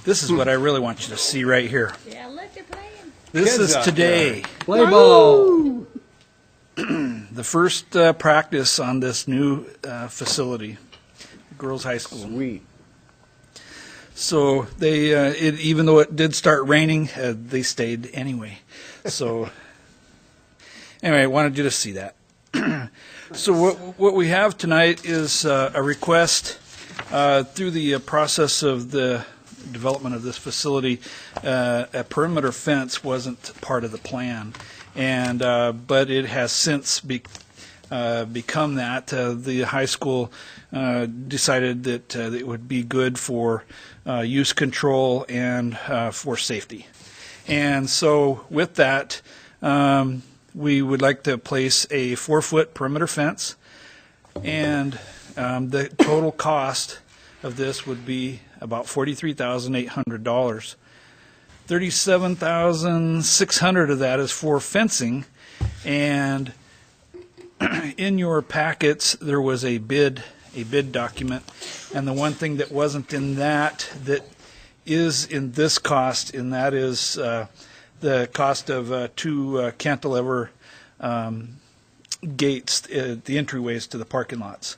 This is what I really want you to see right here. Yeah, look, they're playing. This Kids is out today. Play ball. The first practice on this new facility, girls' high school. Sweet. So they, even though it did start raining, they stayed anyway. So anyway, I wanted you to see that. So what we have tonight is a request through the process of the development of this facility. A perimeter fence wasn't part of the plan, and but it has since become that. The high school decided that it would be good for use control and for safety. And so with that, we would like to place a 4-foot perimeter fence, and the total cost of this would be about $43,800. $37,600 of that is for fencing, and in your packets there was a bid document, and the one thing that wasn't in that is in this cost, and that is the cost of 2 cantilever gates at the entryways to the parking lots.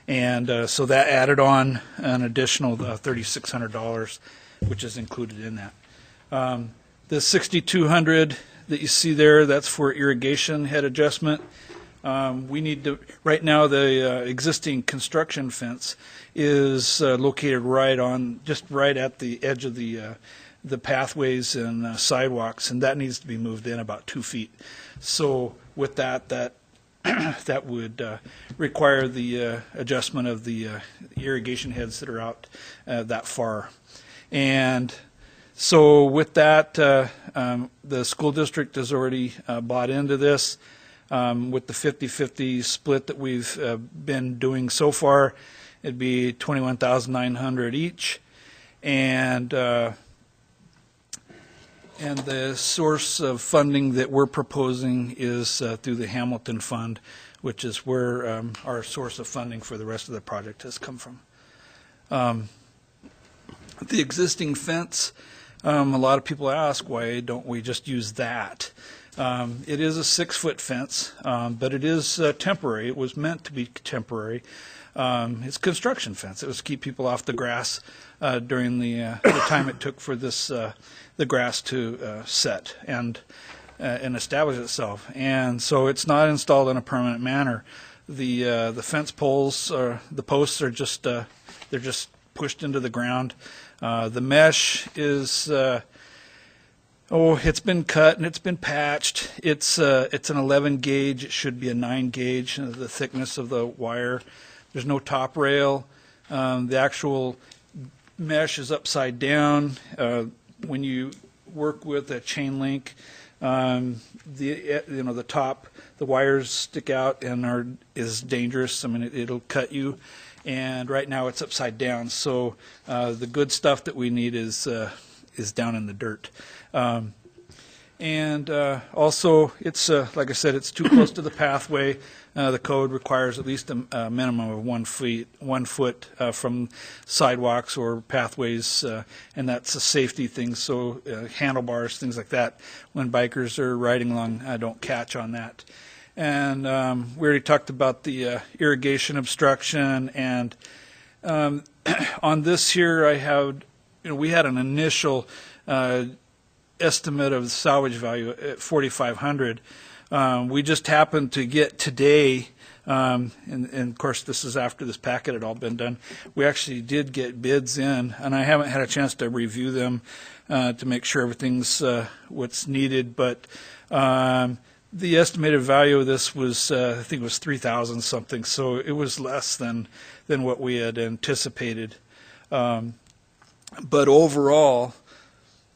And so that added on an additional $3,600, which is included in that. The $6,200 that you see there, that's for irrigation head adjustment. We need to, right now the existing construction fence is located just right at the edge of the pathways and sidewalks, and that needs to be moved in about 2 feet. So with that that would require the adjustment of the irrigation heads that are out that far. And so with that, the school district has already bought into this. With the 50-50 split that we've been doing so far, it'd be $21,900 each, and the source of funding that we're proposing is through the Hamilton Fund, which is where our source of funding for the rest of the project has come from. The existing fence, a lot of people ask, why don't we just use that? It is a 6-foot fence, but it is temporary. It was meant to be temporary. It's a construction fence. It was to keep people off the grass during the time it took for the grass to set and establish itself. And so it's not installed in a permanent manner. The fence poles, the posts are just they're just pushed into the ground. The mesh is it's been cut and it's been patched. It's an 11 gauge. It should be a 9 gauge. The thickness of the wire. There's no top rail. The actual mesh is upside down. When you work with a chain link, the top, the wires stick out and is dangerous. I mean, it'll cut you. And right now it's upside down. So the good stuff that we need is down in the dirt. And also, it's like I said, it's too close to the pathway. The code requires at least a minimum of 1 foot from sidewalks or pathways, and that's a safety thing. So handlebars, things like that, when bikers are riding along, don't catch on that. And we already talked about the irrigation obstruction. And on this here, we had an initial estimate of the salvage value at $4,500. We just happened to get today, and of course this is after this packet had all been done, we actually did get bids in, and I haven't had a chance to review them to make sure everything's what's needed, but the estimated value of this was, I think it was $3,000 something, so it was less than what we had anticipated. But overall,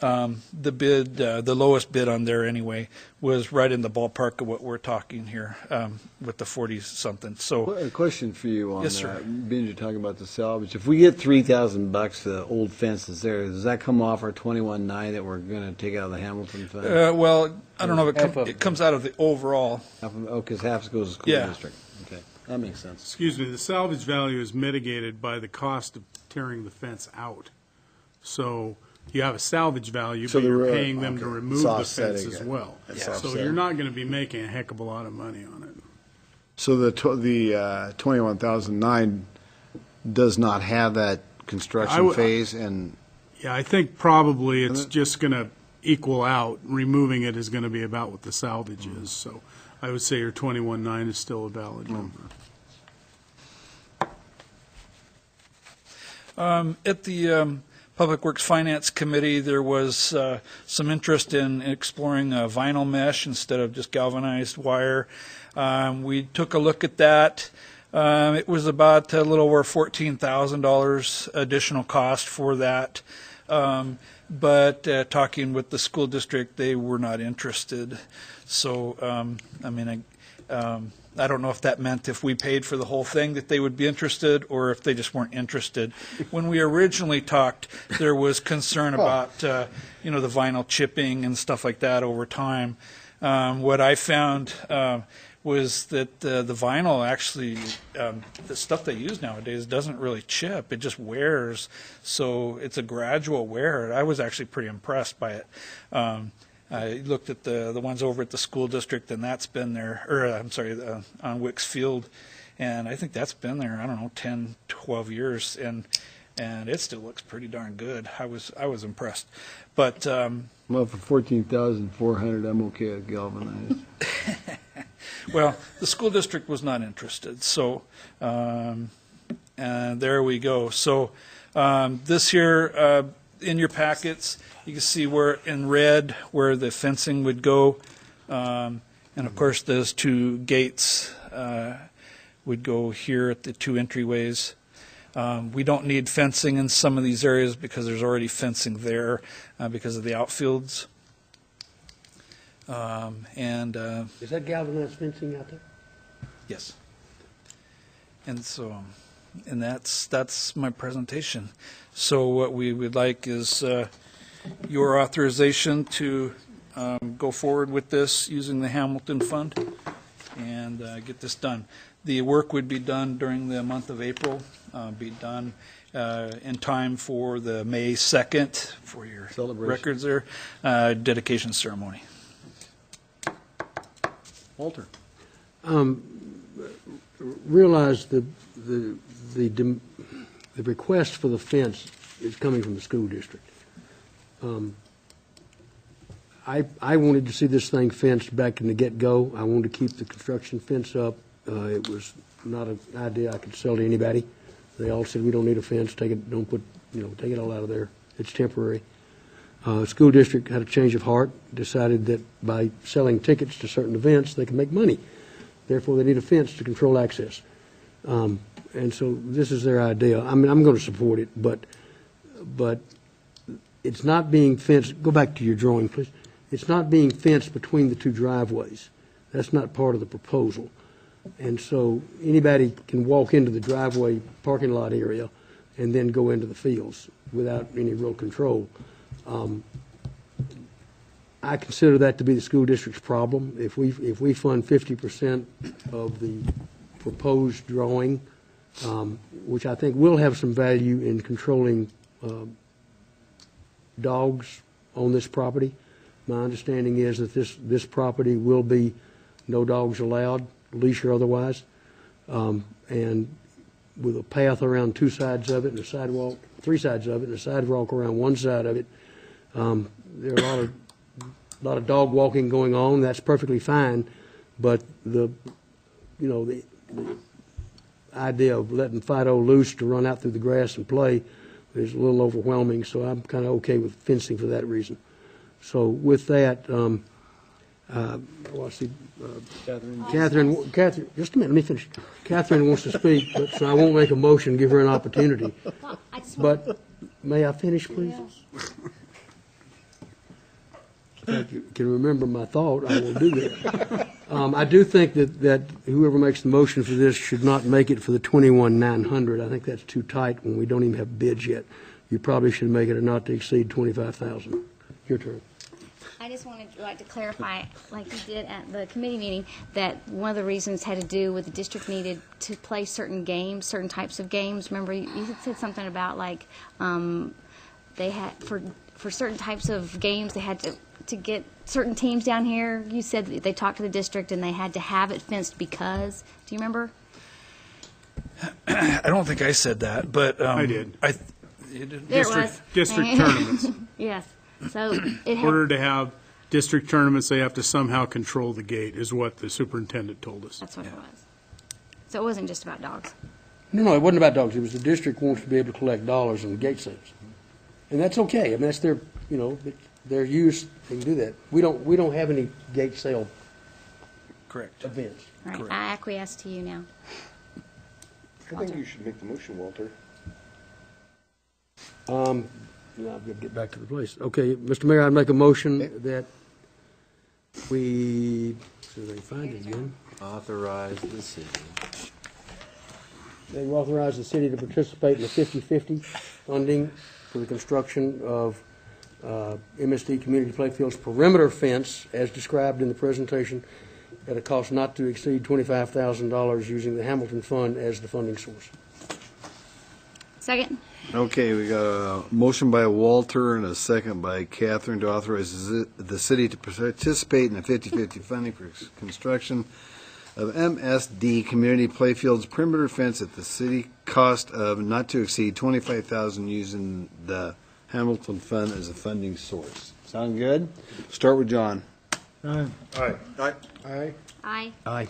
the bid, the lowest bid on there anyway, was right in the ballpark of what we're talking here with the 40-something. So, A question for you on Yes, that. sir. Being you're talking about the salvage, if we get $3,000 for the old fence that's there, does that come off our $21,900 that we're going to take out of the Hamilton fund? well, I don't know if Half of it comes out of the overall. Because half goes to school Yeah. district. Okay, that makes sense. Excuse me, the salvage value is mitigated by the cost of tearing the fence out. So you have a salvage value, So but you're the paying them to okay. remove It's the offsetting fence as it. well. It's So offsetting. you're not going to be making a heck of a lot of money on it. So the 21,009 does not have that construction phase, and Yeah, I think probably it's just going to equal out. Removing it is going to be about what the salvage is. So I would say your 21.9 is still a valid number. At the Public Works Finance Committee, there was some interest in exploring vinyl mesh instead of just galvanized wire. We took a look at that. It was about a little over $14,000 additional cost for that. But talking with the school district, they were not interested. So, I mean, I don't know if that meant if we paid for the whole thing that they would be interested, or if they just weren't interested. When we originally talked, there was concern about, the vinyl chipping and stuff like that over time. What I found was that the vinyl actually, the stuff they use nowadays doesn't really chip. It just wears. So it's a gradual wear. I was actually pretty impressed by it. I looked at the ones over at the school district, and that's been there, on Wicks Field, and I think that's been there, 10, 12 years, and it still looks pretty darn good. I was impressed. But well, for 14,400, I'm okay with galvanized. well, the school district was not interested, so and there we go. So this here, in your packets, you can see where in red where the fencing would go, and of course those two gates would go here at the two entryways. We don't need fencing in some of these areas because there's already fencing there because of the outfields. Is that galvanized fencing out there? Yes. And so, and that's my presentation. So what we would like is your authorization to go forward with this using the Hamilton Fund and get this done. The work would be done during the month of April, be done in time for the May 2nd, for your Celebration. records there, dedication ceremony. Walter. Realize the request for the fence is coming from the school district. I wanted to see this thing fenced back in the get-go. I wanted to keep the construction fence up. It was not an idea I could sell to anybody. They all said, we don't need a fence, take it, don't put, take it all out of there. It's temporary. School district had a change of heart, decided that by selling tickets to certain events, they can make money. Therefore, they need a fence to control access. And so this is their idea. I mean, I'm going to support it, but it's not being fenced. Go back to your drawing, please. It's not being fenced between the two driveways. That's not part of the proposal. And so anybody can walk into the driveway parking lot area and then go into the fields without any real control. I consider that to be the school district's problem. If we fund 50% of the proposed drawing, which I think will have some value in controlling dogs on this property. My understanding is that this property will be no dogs allowed, leash or otherwise, and with a path around two sides of it and a sidewalk, three sides of it, and a sidewalk around one side of it. There are a lot of dog walking going on. That's perfectly fine, but the idea of letting Fido loose to run out through the grass and play is a little overwhelming. So I'm kind of okay with fencing for that reason. So with that, I see Catherine, just a minute, let me finish. Catherine wants to speak, but so I won't make a motion, give her an opportunity. But may I finish, please? If you can remember my thought, I will do that. I do think that whoever makes the motion for this should not make it for the 21,900. I think that's too tight when we don't even have bids yet. You probably should make it a not to exceed 25,000. Your turn. I just wanted to clarify, like you did at the committee meeting, that one of the reasons had to do with the district needed to play certain games, certain types of games. Remember, you had said something about like they had, for certain types of games, they had to get certain teams down here. You said that they talked to the district and they had to have it fenced because, do you remember? I don't think I said that, but. I did. You did? There it was. District tournaments. Yes. So it In had, order to have district tournaments, they have to somehow control the gate, is what the superintendent told us. that's what it was. So it wasn't just about dogs. No, it wasn't about dogs. It was the district wants to be able to collect dollars on gate sales. And that's okay. I mean, that's their, their use. They can do that. We don't have any gate sale Correct. events. All right, Correct. I acquiesce to you now. I think you should make the motion, Walter. Now I've got to get back to the place. Okay, Mr. Mayor, I'd make a motion that we, see if I can find it again. Authorize the city. They authorize the city to participate in the 50/50 funding for the construction of MSD Community Playfields perimeter fence as described in the presentation at a cost not to exceed $25,000 using the Hamilton Fund as the funding source. Second? Okay, we got a motion by Walter and a second by Catherine to authorize the city to participate in the 50/50 funding for construction of MSD Community Playfields perimeter fence at the city cost of not to exceed $25,000 using the Hamilton Fund as a funding source. Sound good? Start with John. Aye. Aye. Aye.